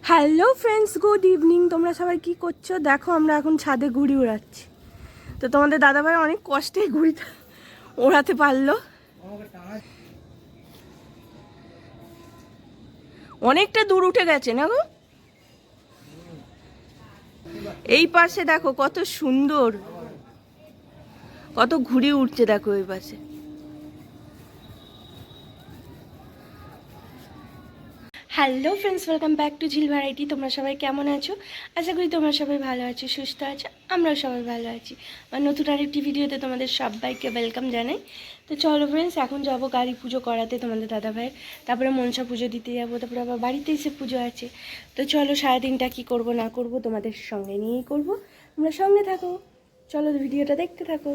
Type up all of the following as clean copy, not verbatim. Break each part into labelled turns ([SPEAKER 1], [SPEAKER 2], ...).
[SPEAKER 1] Hello friends, good evening. তোমরা সবাই কি করছো? দেখো আমরা এখন ছাদে ঘুড়ি উড়াচ্ছি। তো তোমাদের দাদাভাই অনেক কষ্টে ঘুড়িটা ওড়াতে পারলো। অনেকটা দূর উঠে গেছে না গো? এই পাশে দেখো কত সুন্দর, কত ঘুড়ি উঠছে দেখো এই পাশে। Hello friends, welcome back to ঝিল ভ্যারাইটি। তোমরা সবাই কেমন আছো? আশা করি তোমরা সবাই ভালো আছো, সুস্থ আছো। আমরাও সবাই ভালো আছি। আর নতুন আরেকটি ভিডিওতে তোমাদের সবাইকে ওয়েলকাম জানাই। তো চলো ফ্রেন্ডস, এখন যাবো গাড়ি পুজো করাতে তোমাদের দাদাভাইয়ের, তারপরে মনসা পুজো দিতে যাবো, তারপরে আবার বাড়িতে এসে পুজো আছে। তো চলো সারাদিনটা কী করব না করব তোমাদের সঙ্গে নিয়েই করব। তোমরা সঙ্গে থাকো, চলো ভিডিওটা দেখতে থাকো।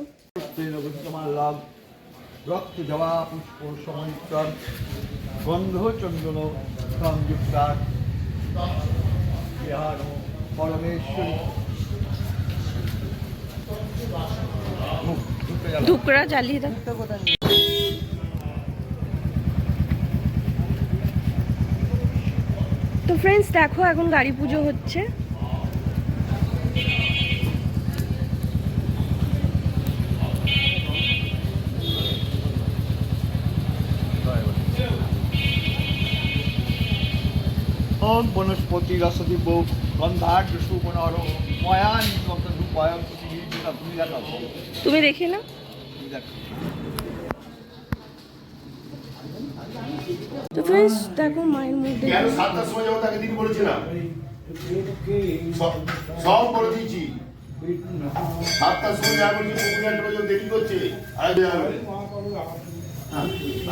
[SPEAKER 2] রক্ত জবা পুষ্প সমঞ্চর গন্ধ চন্দন সংযুক্তার পরমেশ্বরী
[SPEAKER 1] ধুকরা জ্বালিয়ে দাও। তো ফ্রেন্ডস দেখো, এখন গাড়ি পুজো হচ্ছে।
[SPEAKER 2] ওম বনস্পতি রসদীপ গন্ধাঢ্য সুমনোহর ময়ান রূপায়ণ তুমি দেখো,
[SPEAKER 1] তুমি দেখে না? তো ফ্রেন্ডস দেখো মায়ের মধ্যে
[SPEAKER 3] কেন 7টার সময় যাবো তাকে দিন বলেছিলাম, সব করে দিয়েছি। 7টার সময় যাবো বলছি, পুকুরিয়াটা পর্যন্ত দেরি করছে।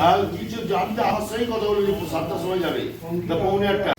[SPEAKER 3] আর কিছু জানতে আমার সেই কথা বলে 7টার সময় যাবে, তা 7:45।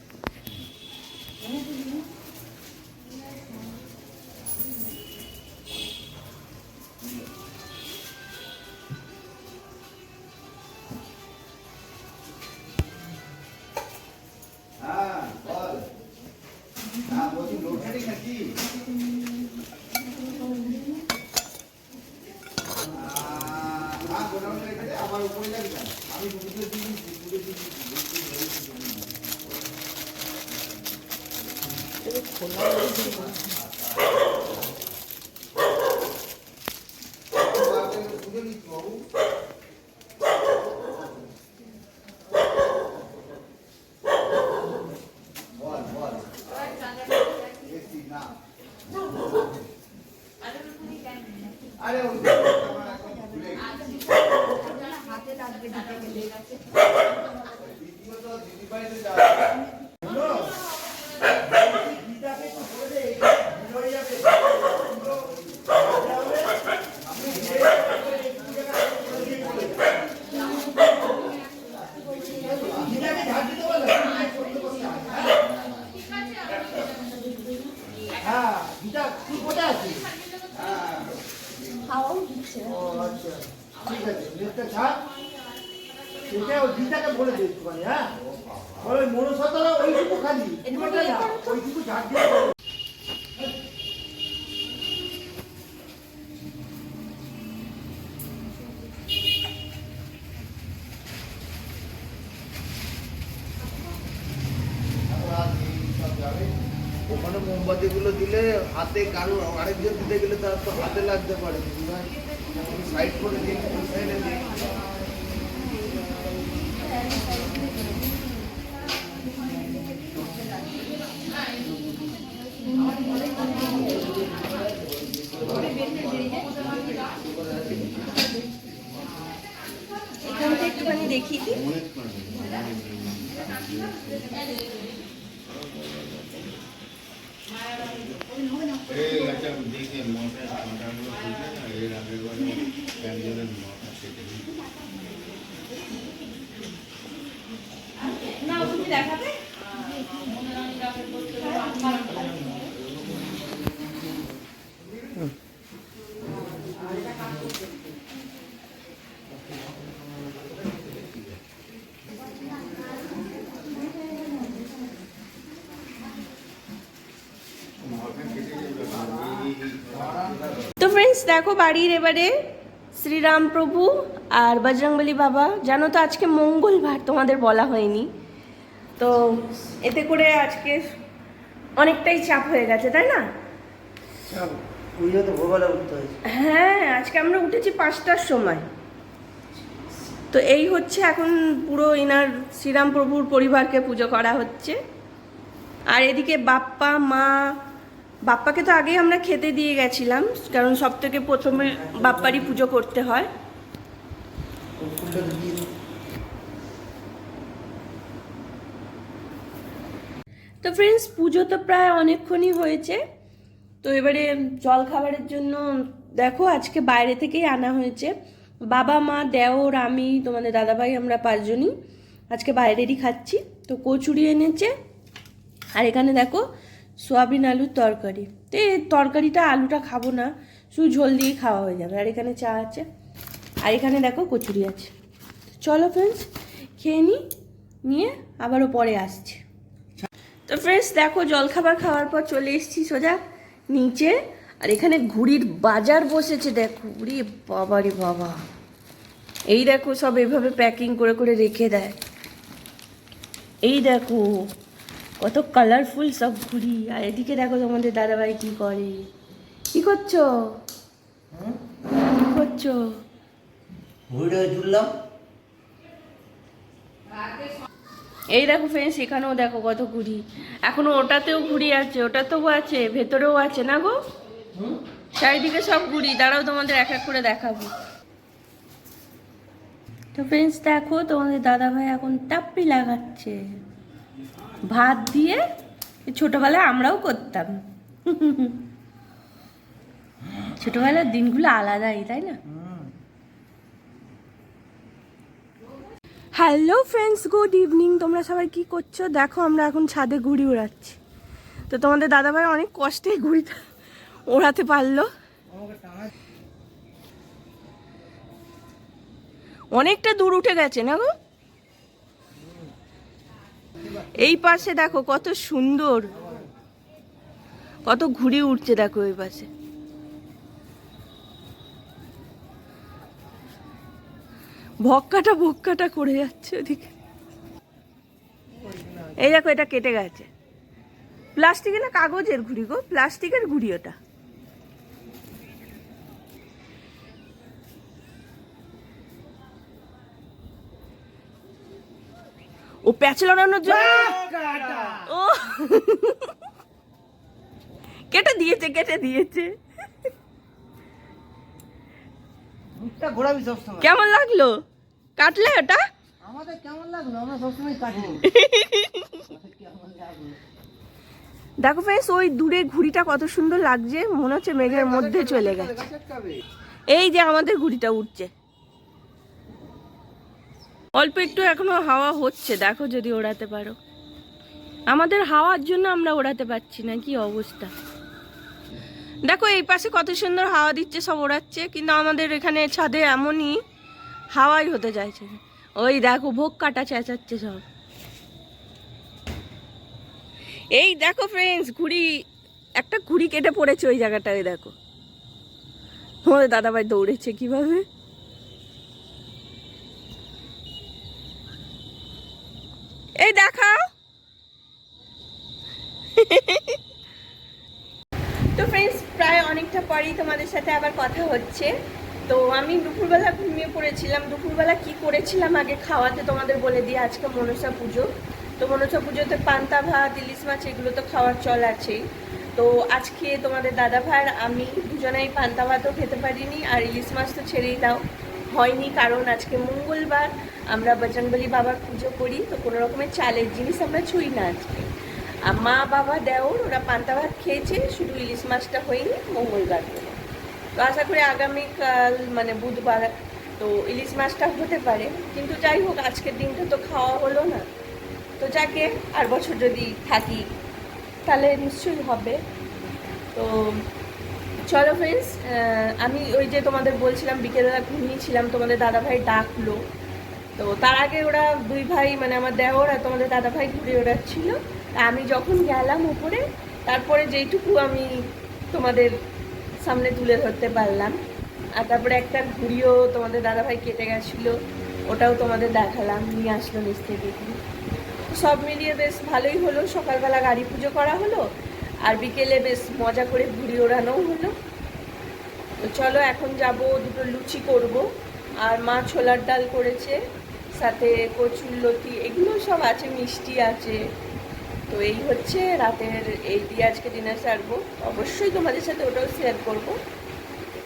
[SPEAKER 2] বলে দিচ্ছি হ্যাঁ, মনসাতলা ওইটুকু খালি ওইটুকু ঝাড় দিয়ে। ওখানে মোমবাতি গুলো দিলে হাতে কারো আরেকজন দিতে গেলে তার তো হাতে লাগতে পারে, সাইড করে দিই সাইডে দিই।
[SPEAKER 1] এখানটা একটুখানি দেখিয়ে দিই। না তুমি দেখাবে। তো ফ্রেন্ডস দেখো, বাড়ির এবারে শ্রীরাম প্রভু আর বজরংবলী বাবা। জানো তো আজকে মঙ্গলবার, তোমাদের বলা হয়নি। তো এতে করে আজকে অনেকটাই চাপ হয়ে গেছে, তাই না?
[SPEAKER 2] পুজো তো ভোরবেলা উঠতে হয়েছে।
[SPEAKER 1] হ্যাঁ, আজকে আমরা উঠেছি 5টার সময়। তো এই হচ্ছে এখন পুরো ইনার শ্রীরাম প্রভুর পরিবারকে পুজো করা হচ্ছে। আর এদিকে বাপ্পা মা, বাপ্পাকে তো আগেই আমরা খেতে দিয়ে গেছিলাম, কারণ সব থেকে প্রথমে বাপ্পারই পুজো করতে হয়।
[SPEAKER 2] ফুলটা দিয়ে দিই।
[SPEAKER 1] তো ফ্রেন্ডস, পুজো তো প্রায় অনেকক্ষণই হয়েছে। তো এবারে জল খাবারের জন্য দেখো আজকে বাইরে থেকেই আনা হয়েছে। বাবা মা দেওর আমি তোমাদের দাদাভাই আমরা 5 জনই আজকে বাইরেরই খাচ্ছি। তো কচুরি এনেছে, আর এখানে দেখো সোয়াবিন আলুর তরকারি। তো এই তরকারিটা আলুটা খাবো না, শুধু ঝোল দিয়ে খাওয়া হয়ে যাবে। আর এখানে চা আছে, আর এখানে দেখো কচুরি আছে। চলো ফ্রেন্ডস, খেয়ে নিয়ে আবারও পরে আসছি। তো ফ্রেন্ডস দেখো, জলখাবার খাওয়ার পর চলে এসেছি সোজা নিচে। আর এখানে ঘুড়ির বাজার বসেছে দেখো। উরে বাবা রে বাবা, এই দেখো সব এইভাবে প্যাকিং করে করে রেখে দেয়। এই দেখো কত কালারফুল সব ঘুড়ি। আর এদিকে দেখো তোমাদের দাদাভাই কি করে। কি করছো? কি করছো?
[SPEAKER 2] ঘুড়িটা তুললাম।
[SPEAKER 1] এই দেখো ফ্রেন্ডস, এখানেও দেখো কত ঘুড়ি। এখনো ওটাতেও ঘুড়ি আছে, ওটাতেও আছে, ভেতরেও আছে না গো? চারিদিকে সব ঘুড়ি। দাঁড়াও তোমাদের এক এক করে দেখাবো। তো ফ্রেন্ডস দেখো, তোমাদের দাদাভাই এখন টাপ্পি লাগাচ্ছে ভাত দিয়ে। ছোটবেলায় আমরাও করতাম। ছোটবেলার দিনগুলো আলাদাই, তাই না? Hello friends, good evening. তোমরা সবাই কি করছো? দেখো আমরা এখন ছাদে ঘুড়ি উড়াচ্ছি। তো তোমাদের দাদাভাই অনেক কষ্টে ঘুড়িটা ওড়াতে পারলো। অনেকটা দূর উঠে গেছে না গো? এই পাশে দেখো কত সুন্দর, কত ঘুড়ি উঠছে দেখো এই পাশে। ভক্কাটা করে যাচ্ছে ওদিকে। এই দেখো এটা কেটে গেছে। প্লাস্টিকের না কাগজের ঘুড়ি গো? প্লাস্টিকের ঘুড়ি ওটা। ও প্যাচ লাগানোর জন্য ও কেটে দিয়েছে।
[SPEAKER 2] মুখটা ঘোরাবি সবসময়।
[SPEAKER 1] কেমন লাগলো কাটলে ওটা?
[SPEAKER 2] আমাদের কেমন লাগলো? আমরা সবসময় কাটি।
[SPEAKER 1] দেখো ফ্রেন্ডস, ওই দূরে ঘুড়িটা কত সুন্দর লাগছে, মনে হচ্ছে মেঘের মধ্যে চলে গেছে। এই যে আমাদের ঘুড়িটা উঠছে, অল্প একটু এখনো হাওয়া হচ্ছে। দেখো যদি ওড়াতে পারো। আমাদের হাওয়ার জন্য আমরা ওড়াতে পারছি না, কি অবস্থা। দেখো এই পাশে কত সুন্দর হাওয়া দিচ্ছে, সব ওড়াচ্ছে, কিন্তু আমাদের এখানে ছাদে এমনই হাওয়াই হতে চাইছে না। ওই দেখো ভোগ কাটা চেঁচাচ্ছে সব। এই দেখো ফ্রেন্ডস, একটা ঘুড়ি কেটে পড়েছে ওই জায়গাটায়। দেখো তোমাদের দাদাভাই দৌড়েছে কিভাবে। এই দেখাও। তো ফ্রেন্ডস, প্রায় অনেকটা পরেই তোমাদের সাথে আবার কথা হচ্ছে। তো আমি দুপুরবেলা ঘুমিয়ে পড়েছিলাম। দুপুরবেলা কি করেছিলাম আগে খাওয়াতে তোমাদের বলে দিই। আজকে মনসা পুজো। তো মনসা পুজোতে পান্তা ভাত, ইলিশ মাছ এগুলো তো খাওয়ার চল আছেই। তো আজকে তোমাদের দাদাভাই আর আমি দুজনেই পান্তা ভাতও খেতে পারিনি, আর ইলিশ মাছ তো ছেড়েই দাও, হয়নি। কারণ আজকে মঙ্গলবার, আমরা বজরংবলী বাবার পুজো করি। তো কোনো রকমের চালের জিনিস আমরা ছুঁই না আজকে। আর মা বাবা দেওর ওরা পান্তা ভাত খেয়েছে, শুধু ইলিশ মাছটা হয়নি মঙ্গলবার করে। তো আশা করি আগামীকাল মানে বুধবার তো ইলিশ মাছটা হতে পারে। কিন্তু যাই হোক, আজকের দিনটা তো খাওয়া হলো না। তো যাকে আর বছর যদি থাকি তাহলে নিশ্চয়ই হবে। তো চলো ফ্রেন্ডস, আমি ওই যে তোমাদের বলছিলাম বিকেলবেলা ঘুমিয়েছিলাম, তোমাদের দাদাভাই ডাকলো। তো তার আগে ওরা দুই ভাই মানে আমার দেওর আর তোমাদের দাদাভাই ঘুরে ওড়াচ্ছিল। আমি যখন গেলাম উপরে, তারপরে যেইটুকু আমি তোমাদের সামনে তুলে ধরতে পারলাম। আর তারপরে একটা ঘুড়িও তোমাদের দাদাভাই কেটে গেছিলো, ওটাও তোমাদের দেখালাম, নিয়ে আসলো নিচ থেকে। সব মিলিয়ে বেশ ভালোই হলো। সকালবেলা গাড়ি পুজো করা হলো, আর বিকেলে বেশ মজা করে ঘুড়ি ওড়ানোও হলো। তো চলো এখন যাব, দুটো লুচি করব, আর মা ছোলার ডাল করেছে, সাথে কচুর লতি, এগুলো সব আছে, মিষ্টি আছে। তো এই হচ্ছে রাতের, এই দিয়ে আজকে ডিনার সারবো। অবশ্যই তোমাদের সাথে ওটাও শেয়ার করবো।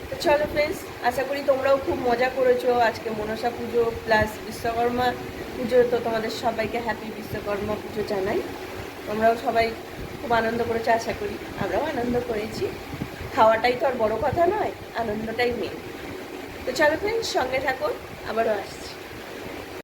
[SPEAKER 1] তো চলো ফ্রেন্ডস, আশা করি তোমরাও খুব মজা করেছো। আজকে মনসা পুজো প্লাস বিশ্বকর্মা পুজো, তো তোমাদের সবাইকে হ্যাপি বিশ্বকর্মা পুজো জানাই। তোমরাও সবাই খুব আনন্দ করেছো আশা করি, আমরাও আনন্দ করেছি। খাওয়াটাই তো আর বড় কথা নয়, আনন্দটাই মেন। তো চলো ফ্রেন্ডস, সঙ্গে থাকো, আবারও আসছি।